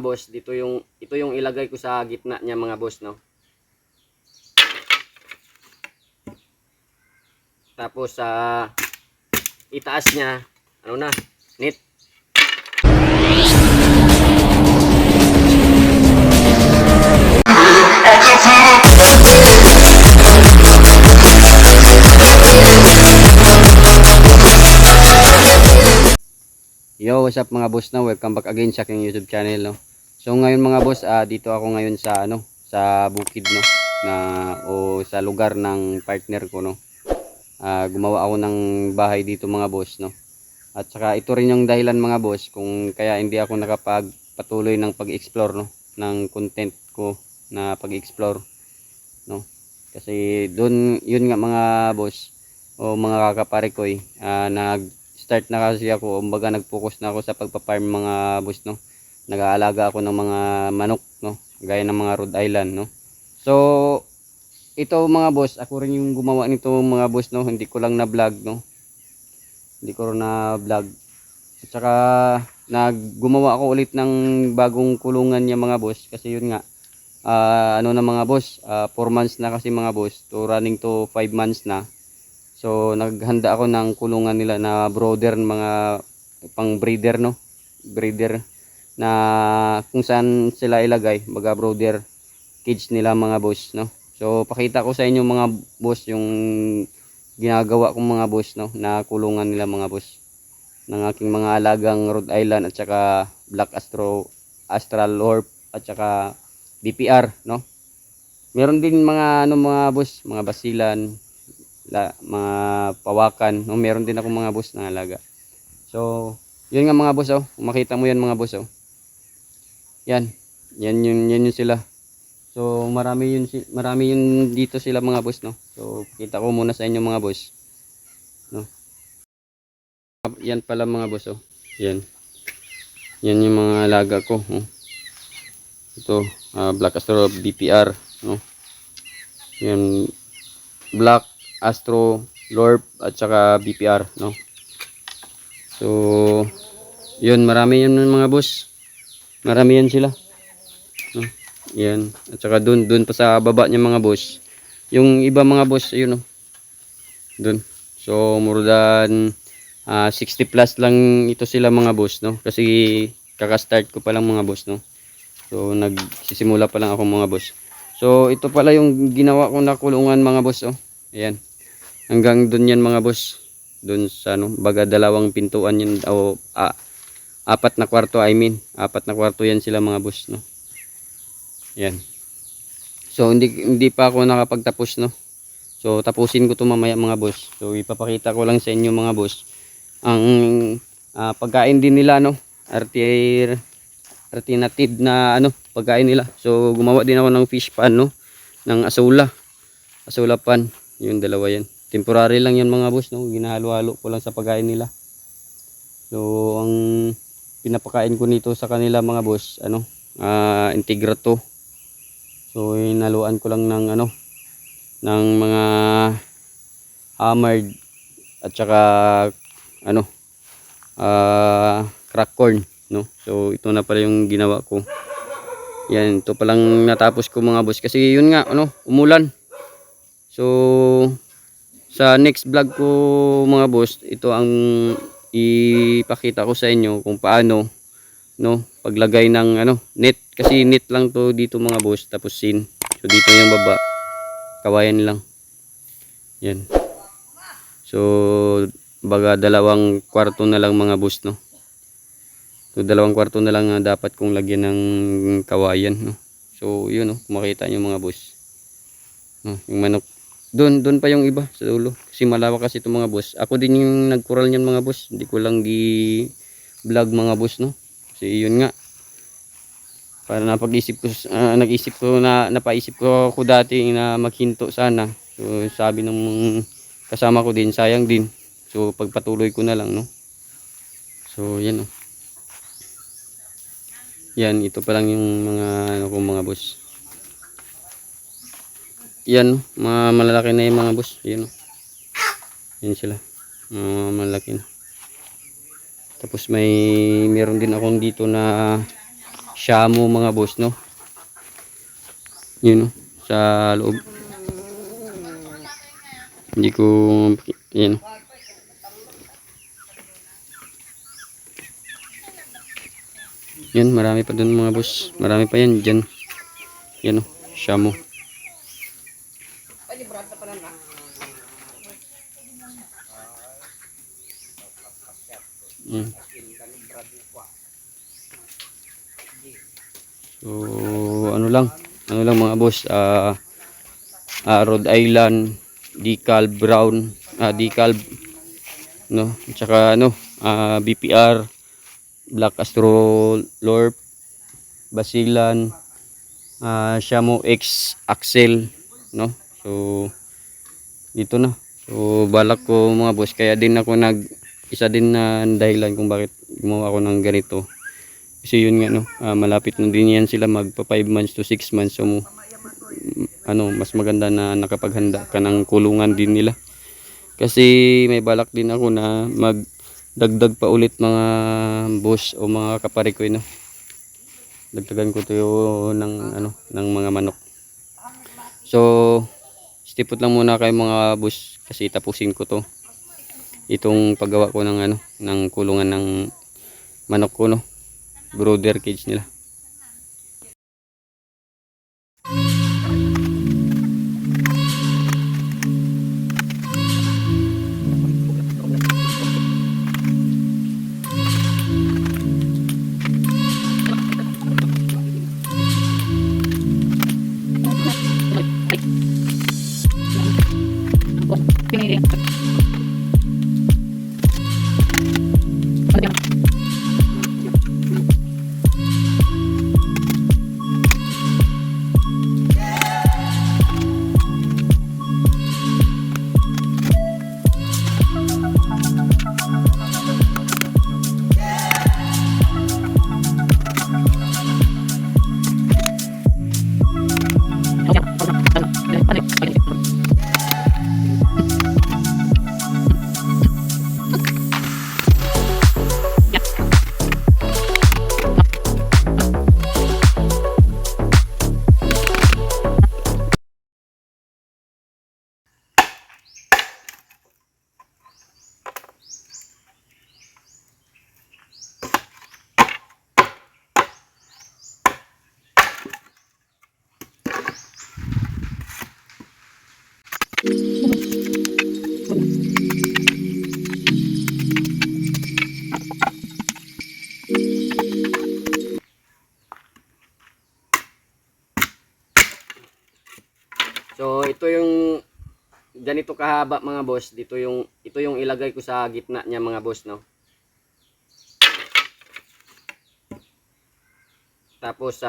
boss, ito yung ilagay ko sa gitna niya mga boss, no. Tapos sa itaas niya, ano na, net. Yo, what's up mga boss, no? Welcome back again sa aking YouTube channel, no. So ngayon mga boss, dito ako ngayon sa sa bukid, no, na o sa lugar ng partner ko, no. Gumawa ako ng bahay dito mga boss, no. At saka ito rin yung dahilan mga boss kung kaya hindi ako nakapagpatuloy ng pag-explore, no, ng content ko na pag-explore, no. Kasi doon yun nga mga boss o mga kakapare ko, nag-start na kasi ako, kumbaga nag-focus na ako sa pagpa-farm mga boss, no. Nag-aalaga ako ng mga manok, no, gaya ng mga Rhode Island, no. So ito mga boss, ako rin yung gumawa nito mga boss, no. Hindi ko lang na vlog, no. Hindi ko rin na vlog. At saka naggumawa ako ulit ng bagong kulungan niya mga boss, kasi yun nga ano na mga boss, 4 months na kasi mga boss, to running to 5 months na. So naghanda ako ng kulungan nila na brooder, mga pang breeder, no, breeder na kung saan sila ilagay, baga brooder cage nila mga boss, no. So pakita ko sa inyo mga boss yung ginagawa kong mga boss, no, na kulungan nila mga boss ng aking mga alagang Rhode Island at saka Black Astral Orb at saka BPR, no. Meron din mga ano mga boss, mga basilan, mga pawakan, no. Meron din ako mga boss na alaga. So yun nga mga boss, oh, makita mo yan mga boss, oh. Yan yun sila. So marami yun dito sila mga boss, no. So kita ko muna sa inyo mga boss, no. Yan pala mga boss, oh. Yan yung mga alaga ko, oh. Ito Black Astro BPR, no. Yan Black Astro Lorb at saka BPR, no. So yun, marami yan mga boss, marami yan sila, no. Yan, at saka dun pa sa baba niya mga boss, yung iba mga boss, ayun, no, dun. So more than 60 plus lang ito sila mga boss, no, kasi kaka-start ko pa lang mga boss, no. So nagsisimula pa lang ako mga boss. So ito pala yung ginawa ko na kulungan mga boss, oh. Ayan, hanggang dun yan mga boss, dun sa ano, baga dalawang pintuan yan, o apat na kwarto, apat na kwarto yan sila mga boss, no. Yan. So hindi pa ako nakapagtapos, no. So tapusin ko to mamaya mga boss. So ipapakita ko lang sa inyo mga boss ang pagkain din nila, no. Alternative na ano pagkain nila. So gumawa din ako ng fish pan, no, ng asula pan. Yung dalawa yan, temporary lang yan mga boss, no. Ginahalo-halo ko lang sa pagkain nila. So ang pinapakain ko nito sa kanila mga boss, ano, Integrato. So inaluan ko lang ng ano, ng mga hammered at saka ano, crack corn, no. So ito na pala yung ginawa ko. Yan, ito palang natapos ko mga boss, kasi yun nga, ano, umulan. So sa next vlog ko mga boss, ito ang ipakita ko sa inyo kung paano, no, paglagay ng ano, net, kasi net lang to dito mga boss, tapos sin. So dito yung baba, kawayan lang. Yan. So baga dalawang kwarto na lang mga boss, no. So dalawang kwarto na lang dapat kong lagyan ng kawayan, no. So yun, no, makita nyo mga boss, no, yung manok doon pa yung iba sa dulo, kasi malawak kasi ito mga boss. Ako din yung nagkural niyan mga boss, hindi ko lang vlog mga boss, no. Kasi yun nga, para napaisip ko dati na maghinto sana. So sabi ng kasama ko din, sayang din. So pagpatuloy ko na lang, no. So yan, no. Yan, ito pa lang yung mga ano ko mga boss. Yan, mga malalaki na yung mga boss. Yan, no. Yan sila, malaki na. Tapos meron din akong dito na Shamu mga boss, no. Yun, no, sa loob. Hindi ko, yun. Yan, marami pa dun mga boss. Marami pa yan dyan. Yan, no, Shamu. Mm. So, ano lang mga boss, Rhode Island, decal brown, decal, no, tsaka BPR, Black Astrolorp, Basilan, Shamu X Axel, no. So, dito na. So, balak ko mga boss, kaya din ako isa din na dahilan kung bakit gumawa ako ng ganito. Kasi yun nga, no, malapit na din yan sila magpa 5 months to 6 months. So, mas maganda na nakapaghanda ka ng kulungan din nila. Kasi may balak din ako na magdagdag pa ulit mga boss o mga kapare ko, no. Dagdagan ko to ng mga manok. So, stipot lang muna kayo mga boss kasi tapusin ko to. Itong paggawa ko ng kulungan ng manok ko, no. Brooder cage nila. So ito yung ganito kahaba mga boss. Ito yung ilagay ko sa gitna niya mga boss, no. Tapos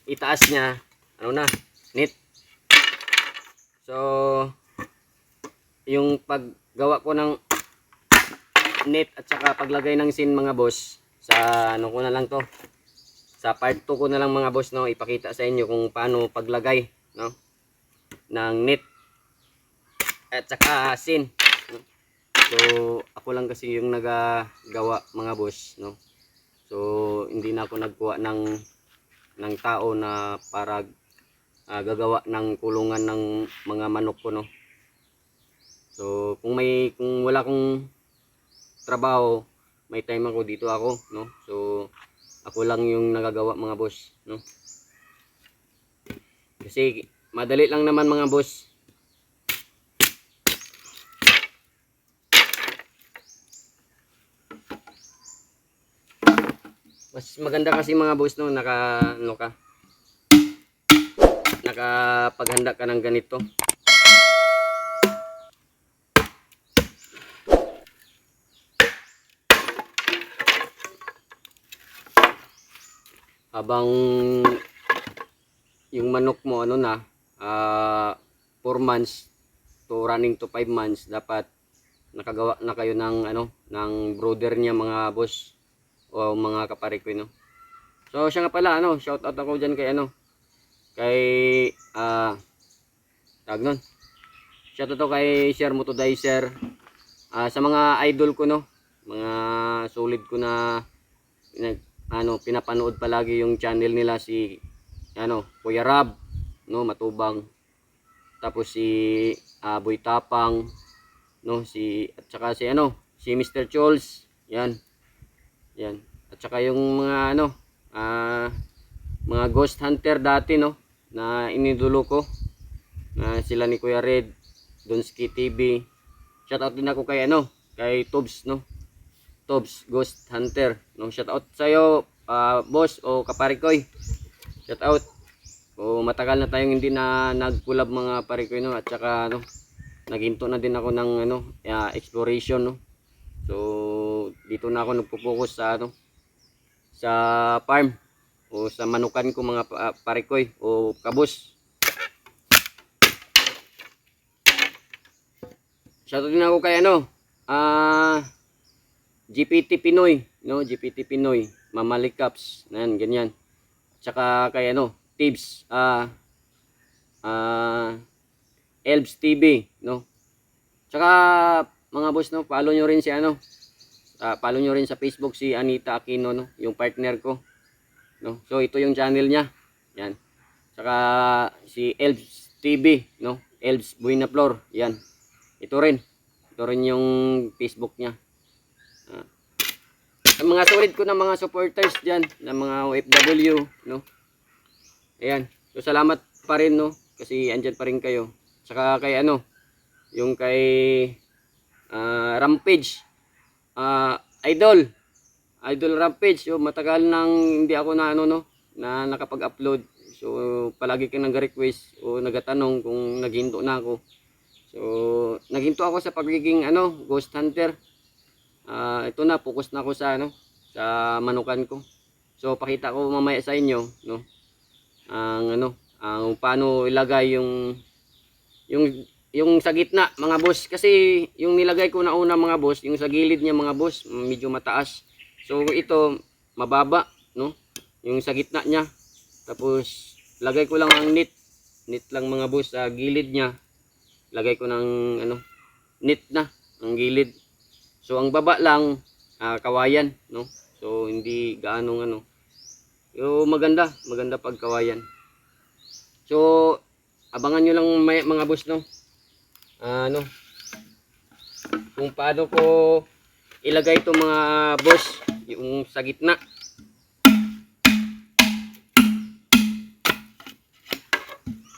itaas niya net. So yung paggawa ko ng net at saka paglagay ng sin mga boss, sa ko na lang to. Sa part 2 ko na lang mga boss, no, ipakita sa inyo kung paano paglagay, no, ng net at saka sin. No? So ako lang kasi yung nagagawa mga boss, no. So hindi na ako nagkuha ng tao na para gagawa ng kulungan ng mga manok ko, no. So kung wala akong trabaho, may time ako dito ako, no. So ako lang yung nagagawa mga boss, no. Kasi madali lang naman mga boss. Mas maganda kasi mga boss, no, nakapaghanda ka ng ganito. Habang yung manok mo 4 months to running to 5 months, dapat nakagawa na kayo ng brooder niya mga boss o mga kapare ko, no. So siya nga pala, shout out ako diyan kay tag nun. Shout out ako kay Sir Motodizer, sa mga idol ko, no, mga solid ko na pinapanood palagi yung channel nila si Kuya Rab, no, Matubang. Tapos si Boy Tapang, no, at saka si Mr. Chols. Yan. Yan. At saka yung mga mga ghost hunter dati, no, na inidulo ko. Na sila ni Kuya Red, Donski TV. Shoutout din ako kay Tobs, no. Tobs Ghost Hunter, no. Shoutout sa iyo, boss o kaparikoy. Shoutout. O matagal na tayong hindi na nag-collab mga parikoy, no. At saka naghinto na din ako ng exploration, no. So dito na ako nagpo-focus sa farm o sa manukan ko mga parikoy o kabus. Shoutout din ako kay GPT Pinoy, no, GPT Pinoy, Mamalikaps, nan ganyan. Tsaka kay Tips, Elves TV, no. Tsaka mga boss, no, follow nyo rin si follow nyo rin sa Facebook si Anita Aquino, no, yung partner ko, no. So ito yung channel niya. Yan. Tsaka si Elves TV, no, Elves Buenaflor, yan. Ito rin yung Facebook niya. Ang mga solid ko na mga supporters diyan, na mga OFW, no. Ayan. So salamat pa rin, no, kasi andyan pa rin kayo. Saka kay yung kay Rampage, Idol Rampage. So matagal nang hindi ako na na nakapag-upload. So palagi kang nag-request o nagatanong kung naghinto na ako. So naghinto ako sa pagiging ghost hunter. Ito na, focus na ako sa manukan ko. So pakita ko mamaya sa inyo, no, ang paano ilagay yung sa gitna mga boss, kasi yung nilagay ko na una mga boss, yung sa gilid niya mga boss medyo mataas. So ito mababa, no, yung sa gitna niya. Tapos lagay ko lang ang net lang mga boss sa gilid niya. Lagay ko ng net na ang gilid. So ang baba lang kawayan, no. So hindi gaano So maganda pag kawayan. So abangan nyo lang mga boss, no. Kung paano ko ilagay itong mga boss yung sa gitna.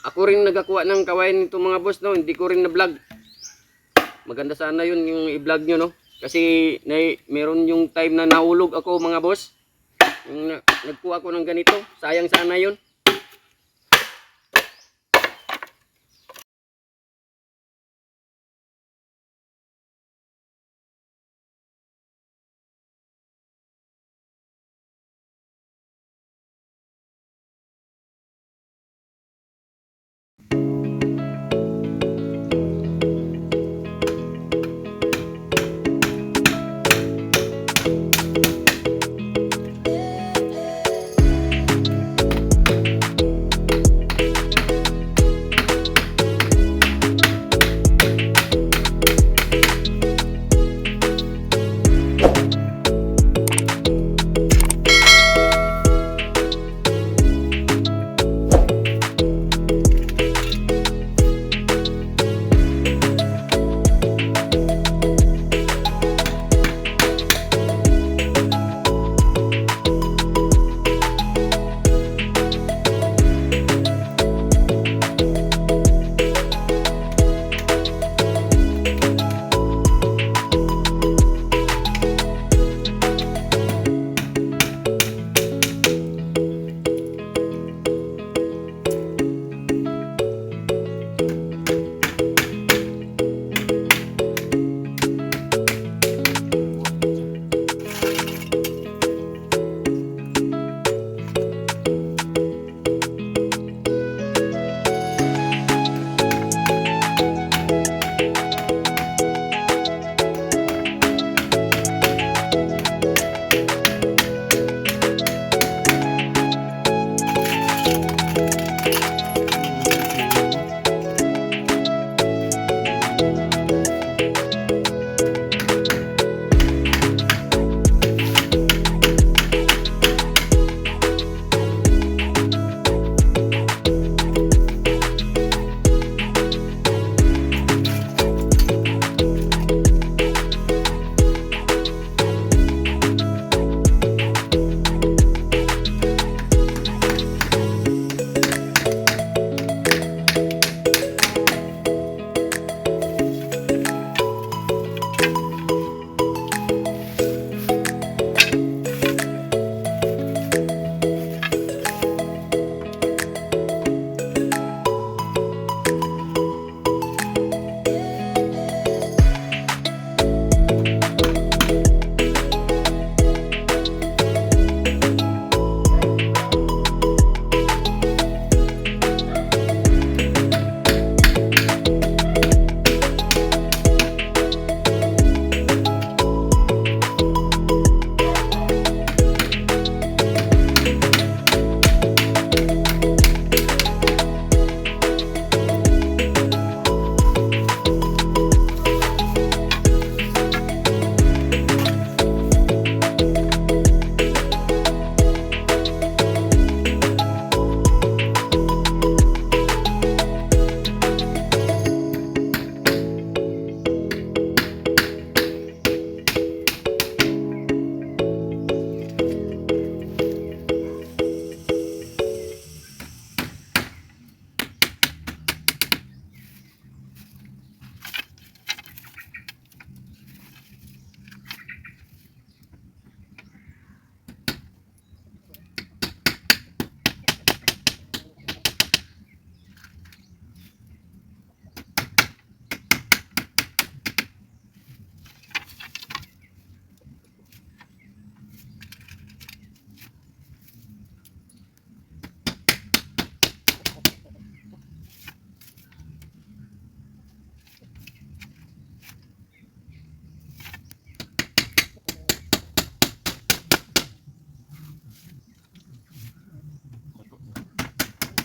Ako rin nagakuha ng kawayan nito mga boss, no. Hindi ko rin na vlog. Maganda sana yun yung i-vlog nyo, no. Kasi meron yung time na nahulog ako mga boss. Yung nagkuha ako ng ganito. Sayang sana yun.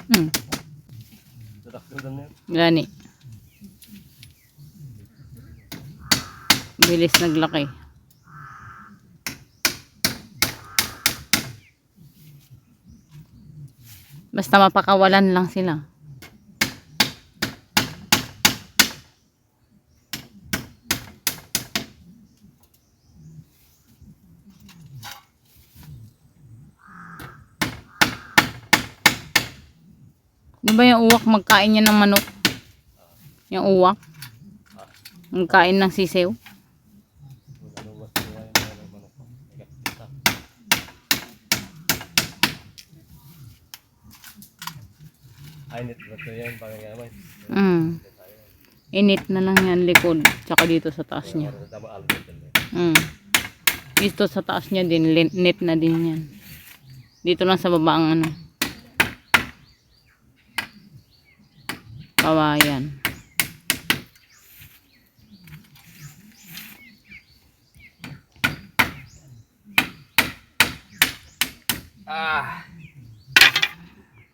Hmm. Gani. Bilis naglaki. Basta mapakawalan lang sila. Di ba yung uwak magkain yan ng manok? Yung uwak? Magkain ng sisew? Init na ito yan, pangangamay. Init na lang yan likod. Tsaka dito sa taas niya. Dito sa taas niya din. Net na din yan. Dito lang sa baba ang ano. Kawayan.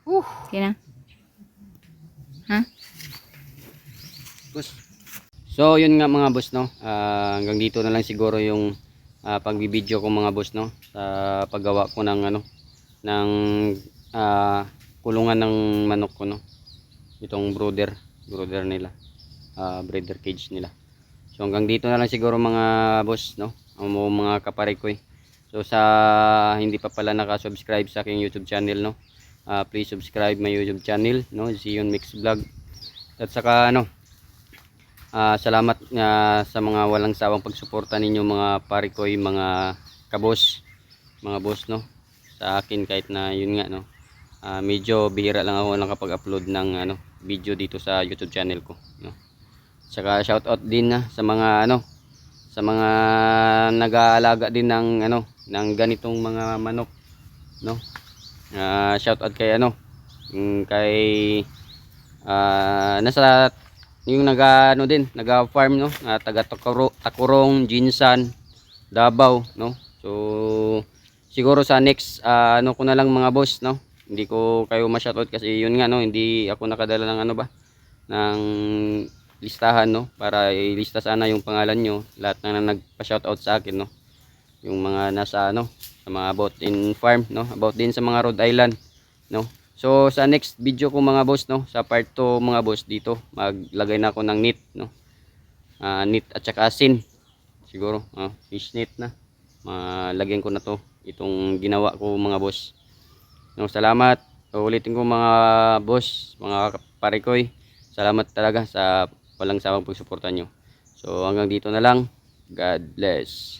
Okay na? Ha? So yun nga mga boss no. Hanggang dito na lang siguro yung pagbibideo ko mga boss no. Sa paggawa ko ng ano ng kulungan ng manok ko no. Itong brooder nila. Breeder cage nila. So hanggang dito na lang siguro mga boss no. Ang mga kapare ko eh. So sa hindi pa pala naka-subscribe sa aking YouTube channel no. Please subscribe my YouTube channel no, Zion Mix Vlog. At saka ano, salamat sa mga walang sawang pagsuporta ninyo mga pare ko, mga kabos, mga boss no, sa akin kahit na yun nga no. Medyo bihira lang ako nakapag-upload ng ano, video dito sa YouTube channel ko no. Saka shoutout din sa mga ano, sa mga nag-aalaga din ng ano, ng ganitong mga manok no. Shoutout kay ano, kay nasa yung ano din, naga-farm no, taga Takurong, Jinsan, Davao no. So siguro sa next ano ko na lang mga boss no. Hindi ko kayo ma-shoutout kasi yun nga no, hindi ako nakadala ng ano ba, ng listahan no, para ilista sana yung pangalan nyo, lahat na nagpa-shoutout sa akin no. Yung mga nasa ano, sa mga about in farm no, about din sa mga Rhode Island no. So sa next video ko mga boss no, sa part 2 mga boss, dito maglagay na ako ng net no, net at saka asin siguro, fish net na lagyan ko na to, itong ginawa ko mga boss no. Salamat, ulitin ko mga boss, mga parikoy, salamat talaga sa walang sawang pagsuporta nyo. So hanggang dito na lang, God bless.